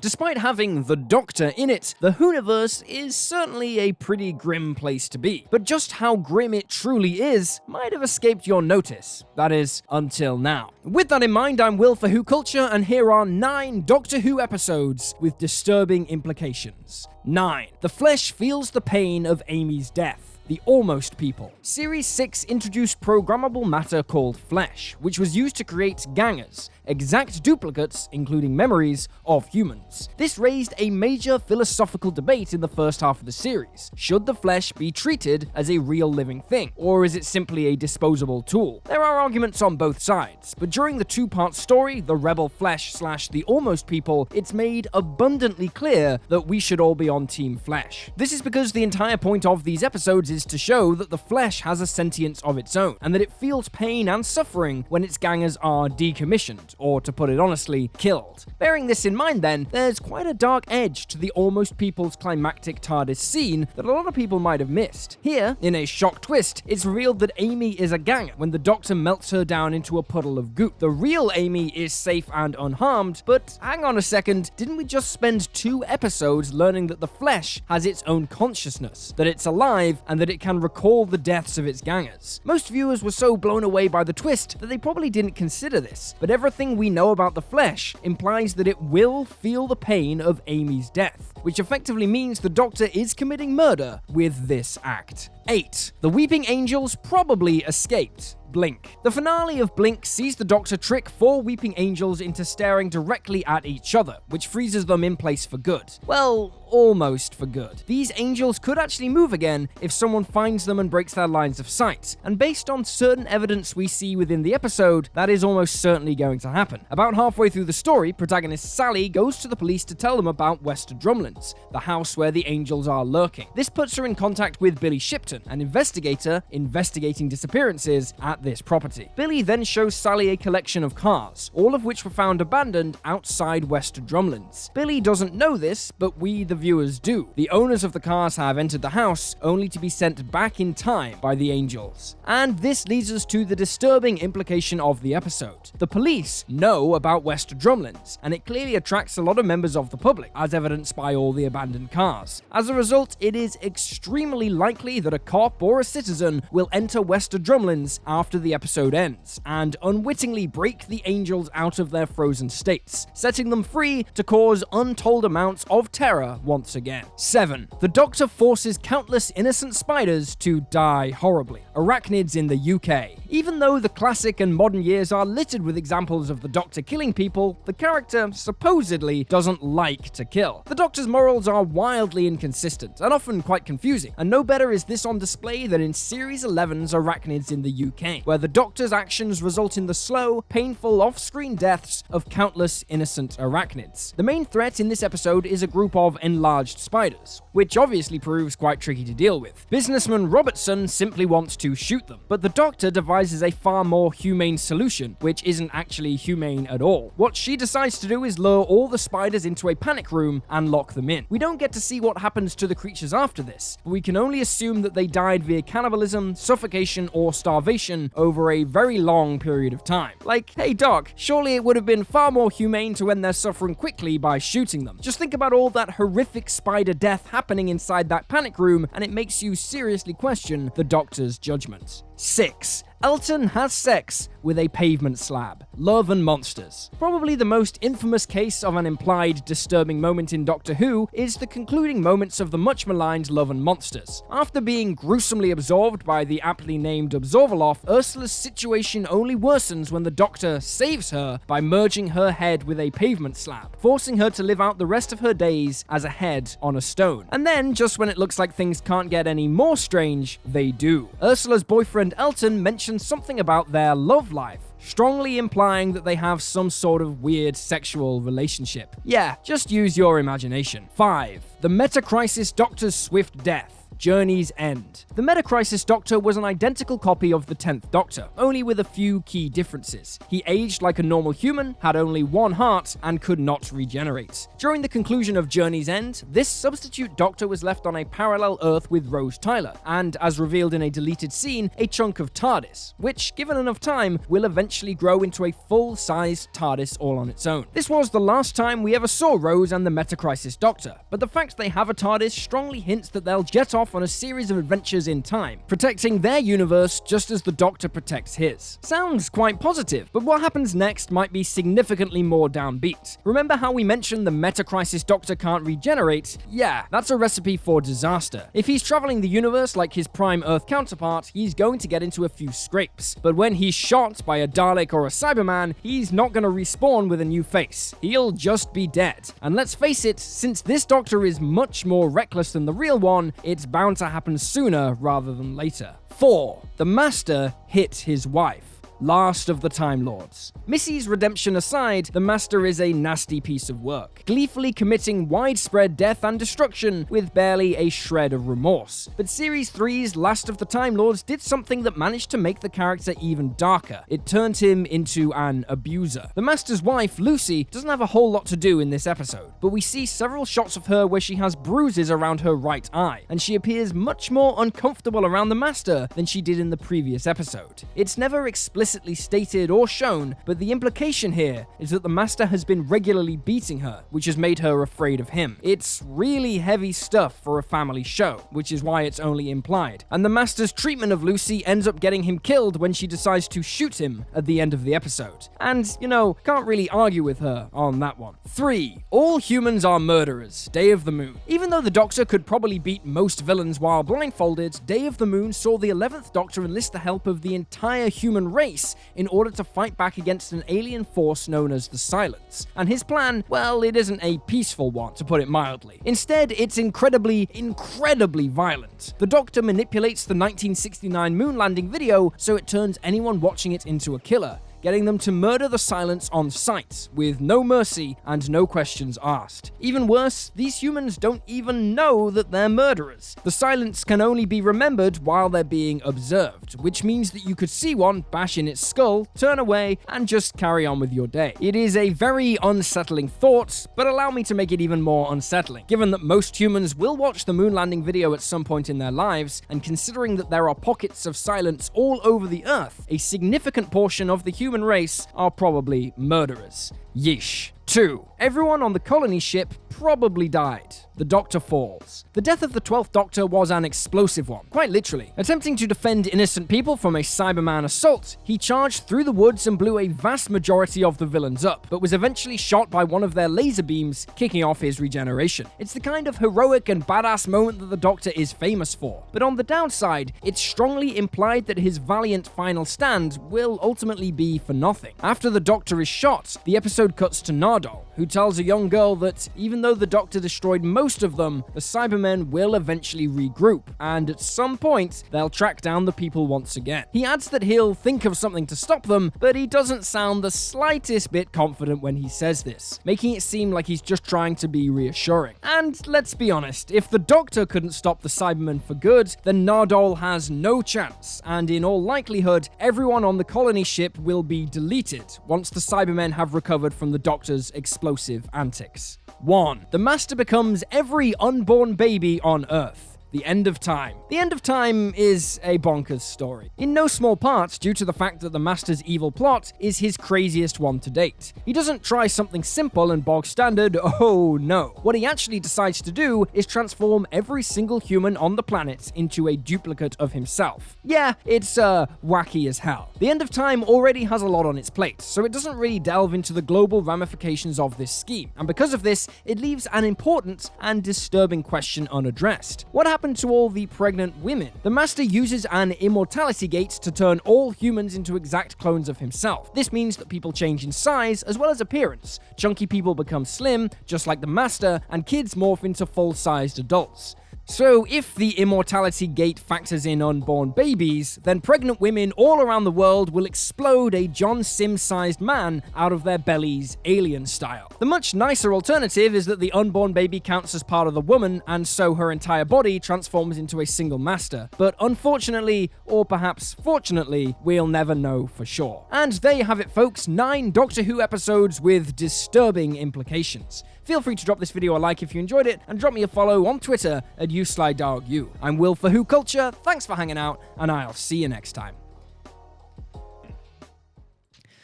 Despite having the Doctor in it, the Whoniverse is certainly a pretty grim place to be. But just how grim it truly is might have escaped your notice. That is, until now. With that in mind, I'm Will for Who Culture, and here are 9 Doctor Who episodes with disturbing implications. 9. The flesh feels the pain of Amy's death. The Almost People. Series 6 introduced programmable matter called flesh, which was used to create gangers, exact duplicates, including memories, of humans. This raised a major philosophical debate in the first half of the series. Should the flesh be treated as a real living thing, or is it simply a disposable tool? There are arguments on both sides, but during the 2-part story, The Rebel Flesh / The Almost People, it's made abundantly clear that we should all be on Team Flesh. This is because the entire point of these episodes is to show that the flesh has a sentience of its own, and that it feels pain and suffering when its gangers are decommissioned, or to put it honestly, killed. Bearing this in mind then, there's quite a dark edge to the Almost People's climactic TARDIS scene that a lot of people might have missed. Here, in a shock twist, it's revealed that Amy is a ganger when the Doctor melts her down into a puddle of goop. The real Amy is safe and unharmed, but hang on a second, didn't we just spend 2 episodes learning that the flesh has its own consciousness, that it's alive, and that it can recall the deaths of its gangers? Most viewers were so blown away by the twist that they probably didn't consider this, but everything we know about the flesh implies that it will feel the pain of Amy's death, which effectively means the Doctor is committing murder with this act. 8. The Weeping Angels probably escaped. Blink. The finale of Blink sees the Doctor trick 4 Weeping Angels into staring directly at each other, which freezes them in place for good. Well, almost for good. These angels could actually move again if someone finds them and breaks their lines of sight, and based on certain evidence we see within the episode, that is almost certainly going to happen. About halfway through the story, protagonist Sally goes to the police to tell them about West Drumlands, the house where the angels are lurking. This puts her in contact with Billy Shipton, an investigator investigating disappearances at this property. Billy then shows Sally a collection of cars, all of which were found abandoned outside West Drumlands. Billy doesn't know this, but we, the viewers, do. The owners of the cars have entered the house, only to be sent back in time by the angels. And this leads us to the disturbing implication of the episode. The police know about West Drumlands, and it clearly attracts a lot of members of the public, as evidenced by all the abandoned cars. As a result, it is extremely likely that a cop or a citizen will enter West Drumlands after the episode ends, and unwittingly break the angels out of their frozen states, setting them free to cause untold amounts of terror once again. 7. The Doctor forces countless innocent spiders to die horribly. Arachnids in the UK. Even though the classic and modern years are littered with examples of the Doctor killing people, the character supposedly doesn't like to kill. The Doctor's morals are wildly inconsistent and often quite confusing, and no better is this on display than in Series 11's Arachnids in the UK, where the Doctor's actions result in the slow, painful off-screen deaths of countless innocent arachnids. The main threat in this episode is a group of enlarged spiders, which obviously proves quite tricky to deal with. Businessman Robertson simply wants to shoot them, but the Doctor devises a far more humane solution, which isn't actually humane at all. What she decides to do is lure all the spiders into a panic room and lock them in. We don't get to see what happens to the creatures after this, but we can only assume that they died via cannibalism, suffocation, or starvation over a very long period of time. Like, hey Doc, surely it would have been far more humane to end their suffering quickly by shooting them. Just think about all that horrific spider death happening inside that panic room, and it makes you seriously question the Doctor's judgment. 6. Elton has sex with a pavement slab. Love and Monsters. Probably the most infamous case of an implied disturbing moment in Doctor Who is the concluding moments of the much maligned Love and Monsters. After being gruesomely absorbed by the aptly named Absorbaloff, Ursula's situation only worsens when the Doctor saves her by merging her head with a pavement slab, forcing her to live out the rest of her days as a head on a stone. And then, just when it looks like things can't get any more strange, they do. Ursula's boyfriend Elton mentions something about their love life, strongly implying that they have some sort of weird sexual relationship. Yeah, just use your imagination. 5. The Metacrisis Doctor's swift death. Journey's End. The Metacrisis Doctor was an identical copy of the 10th Doctor, only with a few key differences. He aged like a normal human, had only one heart, and could not regenerate. During the conclusion of Journey's End, this substitute Doctor was left on a parallel Earth with Rose Tyler, and as revealed in a deleted scene, a chunk of TARDIS, which, given enough time, will eventually grow into a full-sized TARDIS all on its own. This was the last time we ever saw Rose and the Metacrisis Doctor, but the fact they have a TARDIS strongly hints that they'll jet off on a series of adventures in time, protecting their universe just as the Doctor protects his. Sounds quite positive, but what happens next might be significantly more downbeat. Remember how we mentioned the Metacrisis Doctor can't regenerate? Yeah, that's a recipe for disaster. If he's traveling the universe like his prime Earth counterpart, he's going to get into a few scrapes. But when he's shot by a Dalek or a Cyberman, he's not going to respawn with a new face. He'll just be dead. And let's face it, since this Doctor is much more reckless than the real one, it's bound to happen sooner rather than later. 4. The Master hit his wife. Last of the Time Lords. Missy's redemption aside, the Master is a nasty piece of work, gleefully committing widespread death and destruction with barely a shred of remorse. But Series 3's Last of the Time Lords did something that managed to make the character even darker. It turned him into an abuser. The Master's wife, Lucy, doesn't have a whole lot to do in this episode, but we see several shots of her where she has bruises around her right eye, and she appears much more uncomfortable around the Master than she did in the previous episode. It's never explicitly stated or shown, but the implication here is that the Master has been regularly beating her, which has made her afraid of him. It's really heavy stuff for a family show, which is why it's only implied. And the Master's treatment of Lucy ends up getting him killed when she decides to shoot him at the end of the episode. And, can't really argue with her on that one. 3. All humans are murderers. Day of the Moon. Even though the Doctor could probably beat most villains while blindfolded, Day of the Moon saw the 11th Doctor enlist the help of the entire human race in order to fight back against an alien force known as the Silence. And his plan, well, it isn't a peaceful one, to put it mildly. Instead, it's incredibly violent. The Doctor manipulates the 1969 moon landing video so it turns anyone watching it into a killer, getting them to murder the Silence on sight, with no mercy and no questions asked. Even worse, these humans don't even know that they're murderers. The Silence can only be remembered while they're being observed, which means that you could see one bash in its skull, turn away, and just carry on with your day. It is a very unsettling thought, but allow me to make it even more unsettling. Given that most humans will watch the moon landing video at some point in their lives, and considering that there are pockets of Silence all over the Earth, a significant portion of the human race are probably murderers. Yeesh. 2. Everyone on the colony ship probably died. The Doctor falls. The death of the 12th Doctor was an explosive one, quite literally. Attempting to defend innocent people from a Cyberman assault, he charged through the woods and blew a vast majority of the villains up, but was eventually shot by one of their laser beams, kicking off his regeneration. It's the kind of heroic and badass moment that the Doctor is famous for. But on the downside, it's strongly implied that his valiant final stand will ultimately be for nothing. After the Doctor is shot, the episode cuts to Nardole, who tells a young girl that even though the Doctor destroyed most of them, the Cybermen will eventually regroup, and at some point, they'll track down the people once again. He adds that he'll think of something to stop them, but he doesn't sound the slightest bit confident when he says this, making it seem like he's just trying to be reassuring. And let's be honest, if the Doctor couldn't stop the Cybermen for good, then Nardole has no chance, and in all likelihood, everyone on the colony ship will be deleted once the Cybermen have recovered from the Doctor's explosive antics. 1. The Master becomes every unborn baby on Earth. The End of Time. The End of Time is a bonkers story, in no small part due to the fact that the Master's evil plot is his craziest one to date. He doesn't try something simple and bog standard, oh no. What he actually decides to do is transform every single human on the planet into a duplicate of himself. Yeah, it's wacky as hell. The End of Time already has a lot on its plate, so it doesn't really delve into the global ramifications of this scheme, and because of this, it leaves an important and disturbing question unaddressed. What happens to all the pregnant women? The Master uses an immortality gate to turn all humans into exact clones of himself. This means that people change in size as well as appearance. Chunky people become slim, just like the Master, and kids morph into full-sized adults. So if the immortality gate factors in unborn babies, then pregnant women all around the world will explode a John Sim-sized man out of their bellies alien style. The much nicer alternative is that the unborn baby counts as part of the woman, and so her entire body transforms into a single master. But unfortunately, or perhaps fortunately, we'll never know for sure. And there you have it, folks, 9 Doctor Who episodes with disturbing implications. Feel free to drop this video a like if you enjoyed it, and drop me a follow on Twitter at YouSlyDogU. I'm Will for Who Culture, thanks for hanging out, and I'll see you next time.